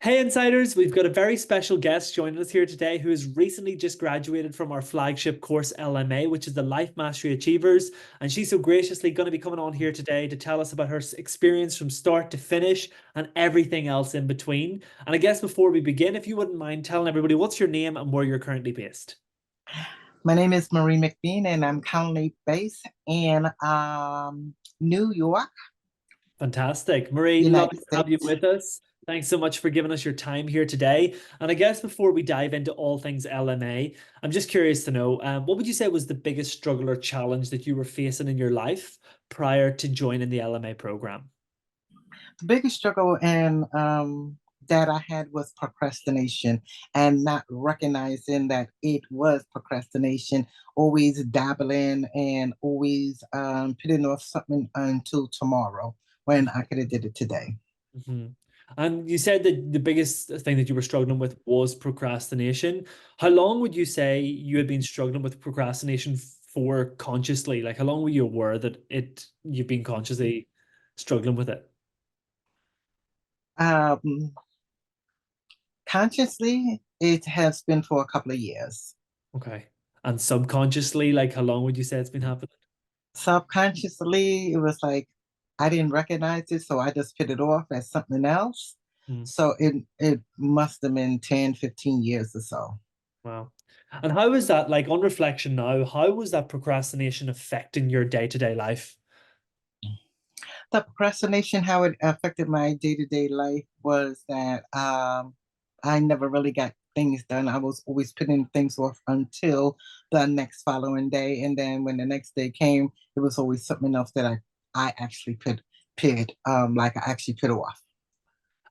Hey Insiders, we've got a very special guest joining us here today who has recently just graduated from our flagship course LMA, which is the Life Mastery Achievers. And she's so graciously going to be coming on here today to tell us about her experience from start to finish and everything else in between. And I guess before we begin, if you wouldn't mind telling everybody what's your name and where you're currently based. My name is Marie McBean, and I'm currently based in New York, Fantastic. Marie, lovely United to have you States. with us. Thanks so much for giving us your time here today. And I guess before we dive into all things LMA, I'm just curious to know, what would you say was the biggest struggle or challenge that you were facing in your life prior to joining the LMA program? The biggest struggle and that I had was procrastination and not recognizing that it was procrastination, always dabbling and always putting off something until tomorrow when I could have did it today. Mhm. And you said that the biggest thing that you were struggling with was procrastination. How long would you say you had been struggling with procrastination for consciously? Like how long were you aware that you've been consciously struggling with it? Um, Consciously, it has been for a couple of years. Okay. And subconsciously, like how long would you say it's been happening? Subconsciously, it was like I didn't recognize it, so I just put it off as something else. Mm, So it must have been 10, 15 years or so. wow. And how was that, like on reflection now, how was that procrastination affecting your day-to-day life? The procrastination, how it affected my day-to-day life was that I never really got things done. I was always putting things off until the next following day. And then when the next day came, it was always something else that I actually like I actually put off.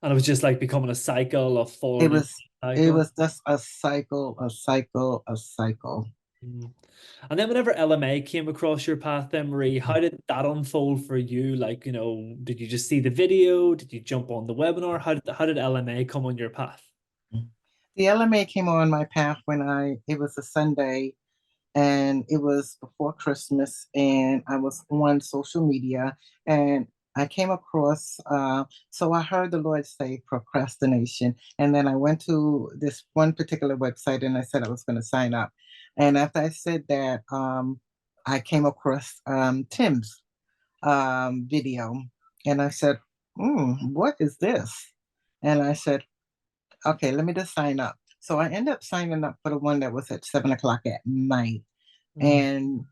And it was just like becoming a cycle of It falling into was the it cycle. was just a cycle, a cycle, a cycle. Mm. And then whenever LMA came across your path, then Marie, how did that unfold for you? Like, did you just see the video? Did you jump on the webinar? How did LMA come on your path? The LMA came on my path when it was a Sunday and it was before Christmas, and I was on social media and I came across, so I heard the Lord say procrastination. And then I went to this one particular website and I said I was going to sign up. And after I said that, I came across Tim's video and I said, what is this? And I said, okay, let me just sign up. So I ended up signing up for the one that was at 7 o'clock at night. Mm, And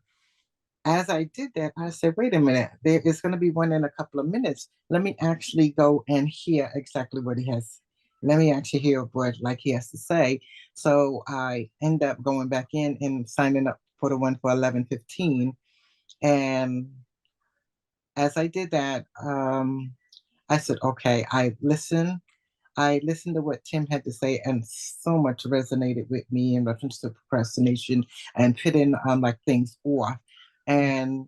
as I did that, I said, wait a minute, there is going to be one in a couple of minutes. Let me actually go and hear exactly what he has. Let me actually hear what like he has to say. So I end up going back in and signing up for the one for 11:15. And as I did that, I said, okay, I listened to what Tim had to say, and so much resonated with me in reference to procrastination and putting like things off. And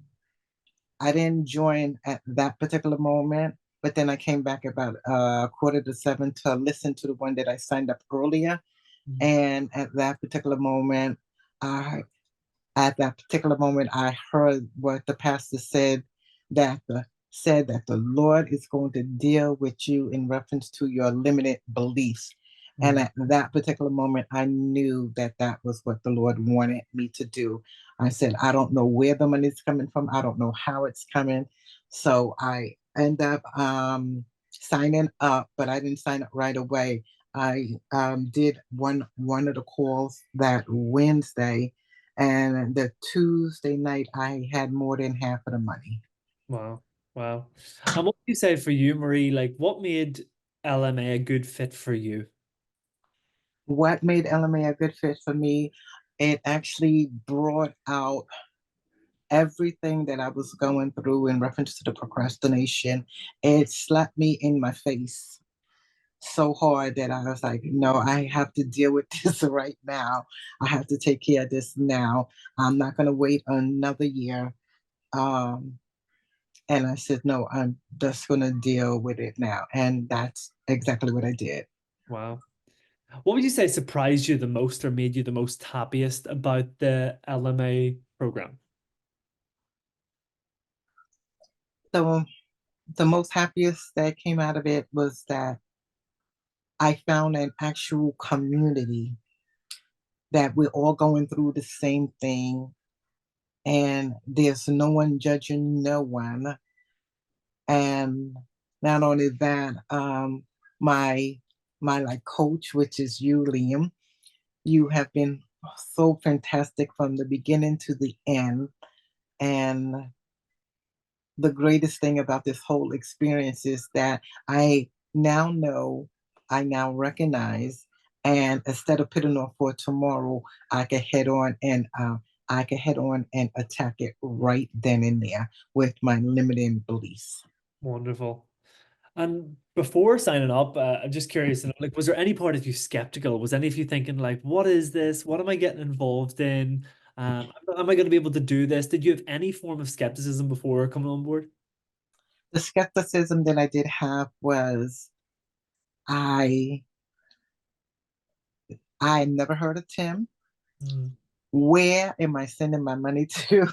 I didn't join at that particular moment, but then I came back about 6:45 to listen to the one that I signed up earlier. mm, And I at that particular moment, I heard what the pastor said that the Lord is going to deal with you in reference to your limited beliefs. And mm. at that particular moment, I knew that that was what the Lord wanted me to do. I said, I don't know where the money's coming from. I don't know how it's coming. So I end up signing up, but I didn't sign up right away. I did one of the calls that Wednesday, and the Tuesday night I had more than half of the money. Wow. Wow. And what would you say for you, Marie? Like, what made LMA a good fit for you? What made LMA a good fit for me? It actually brought out everything that I was going through in reference to the procrastination. It slapped me in my face so hard that I was like, no, I have to deal with this right now. I have to take care of this now. I'm not going to wait another year. Um, and I said, no, I'm just going to deal with it now. And that's exactly what I did. Wow. What would you say surprised you the most or made you the most happiest about the LMA program? So the most happiest that came out of it was that I found an actual community that we're all going through the same thing, and there's no one judging no one. And not only that, my my like coach, which is you, Liam, you have been so fantastic from the beginning to the end. And the greatest thing about this whole experience is that I now know, I now recognize, and instead of putting off for tomorrow, I can head on and attack it right then and there with my limiting beliefs. Wonderful. And before signing up, I'm just curious, like, was there any part of you skeptical? Was any of you thinking, like, what is this? What am I getting involved in? Am I going to be able to do this? Did you have any form of skepticism before coming on board? The skepticism that I did have was I I never heard of Tim. Mm, Where am I sending my money to?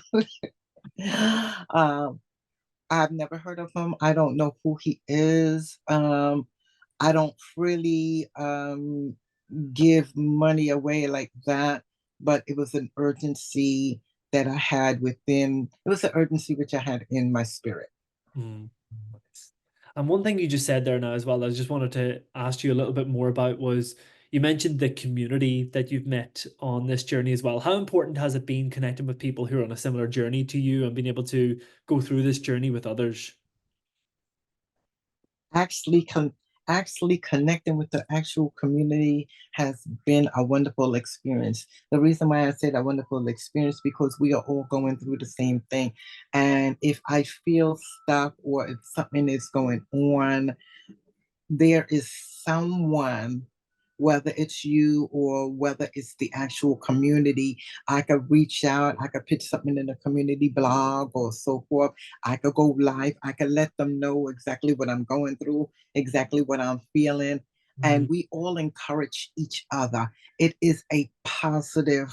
um, I've never heard of him. I don't know who he is. I don't really give money away like that, but it was an urgency that I had within, it was an urgency which I had in my spirit. mm. And one thing you just said there now as well, I just wanted to ask you a little bit more about was you mentioned the community that you've met on this journey as well. How important has it been connecting with people who are on a similar journey to you and being able to go through this journey with others? actually con- Actually connecting with the actual community has been a wonderful experience. The reason why I said a wonderful experience because we are all going through the same thing. And if I feel stuck or if something is going on, there is someone, whether it's you or whether it's the actual community, I could reach out, I could put something in a community blog or so forth. I could go live, I could let them know exactly what I'm going through, exactly what I'm feeling. Mm, And we all encourage each other. It is a positive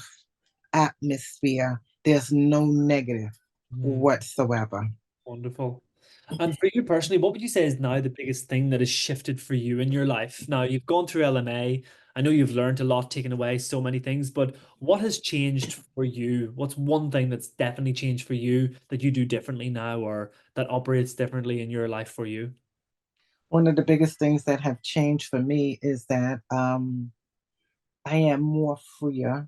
atmosphere, there's no negative mm. whatsoever. Wonderful. And for you personally, what would you say is now the biggest thing that has shifted for you in your life? Now, you've gone through LMA. I know you've learned a lot, taken away so many things, but what has changed for you? What's one thing that's definitely changed for you that you do differently now or that operates differently in your life for you? One of the biggest things that have changed for me is that I am more freer.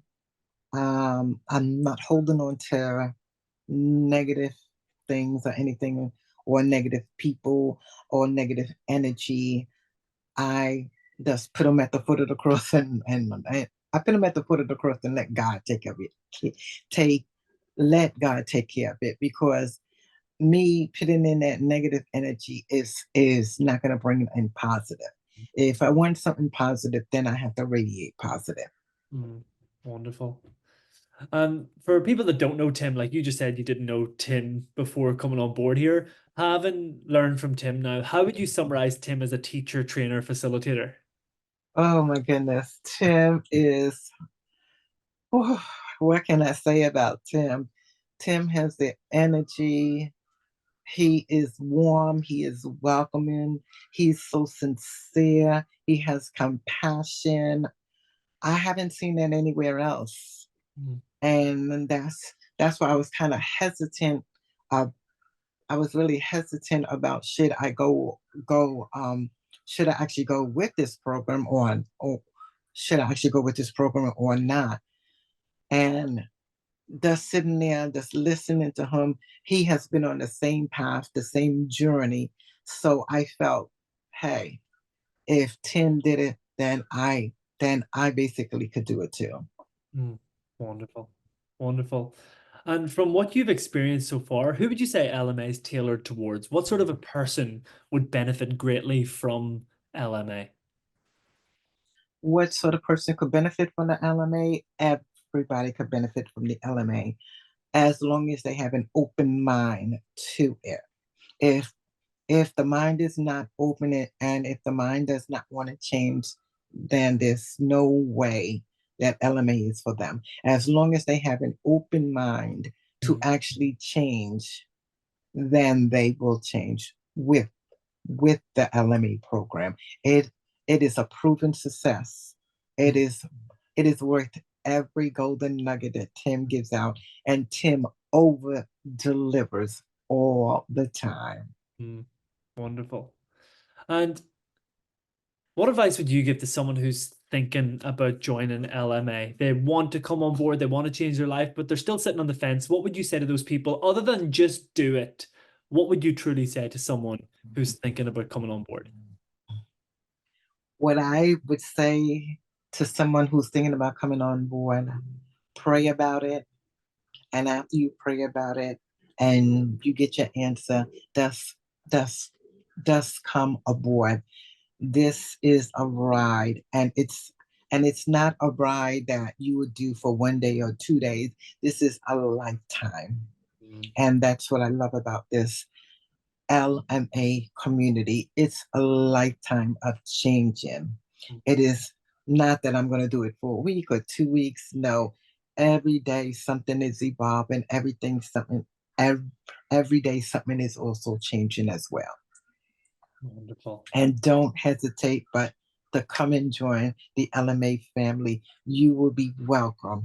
I'm not holding on to negative things or anything or negative people or negative energy. I just put them at the foot of the cross I put them at the foot of the cross and let God take care of it. Take Let God take care of it because me putting in that negative energy is not going to bring in positive. If I want something positive, then I have to radiate positive. Mm, wonderful. And for people that don't know Tim, like you just said, you didn't know Tim before coming on board here. Having learned from Tim now, how would you summarize Tim as a teacher, trainer, facilitator? Oh my goodness, Tim is. Oh, what can I say about Tim? Tim has the energy. He is warm. He is welcoming. He's so sincere. He has compassion. I haven't seen that anywhere else. Mm, And that's why I was kind of hesitant. Uh, I was really hesitant about should I actually go with this program or should I actually go with this program or not? And just sitting there, just listening to him, he has been on the same path, the same journey. So I felt, hey, if Tim did it, then I basically could do it too. mm. Wonderful. Wonderful. And from what you've experienced so far, who would you say LMA is tailored towards? What sort of a person would benefit greatly from LMA? What sort of person could benefit from the LMA? Everybody could benefit from the LMA as long as they have an open mind to it. If if the mind is not open and if the mind does not want to change, then there's no way that LMA is for them. As long as they have an open mind to Mm, actually change, then they will change with the LMA program. It is a proven success. It Mm, is it is worth every golden nugget that Tim gives out, and Tim over delivers all the time. mm, wonderful. And what advice would you give to someone who's thinking about joining LMA? They want to come on board, they want to change their life, but they're still sitting on the fence. What would you say to those people other than just do it? What would you truly say to someone who's thinking about coming on board? What I would say to someone who's thinking about coming on board, pray about it. And after you pray about it and you get your answer, that's that's that's come aboard. This is a ride, and it's not a ride that you would do for 1 day or 2 days. This is a lifetime. Mm, And that's what I love about this LMA community. It's a lifetime of changing. mm, It is not that I'm going to do it for a week or 2 weeks. No, every day something is evolving. Every, every day something is also changing as well. wonderful. And don't hesitate but to come and join the LMA family. You will be welcome.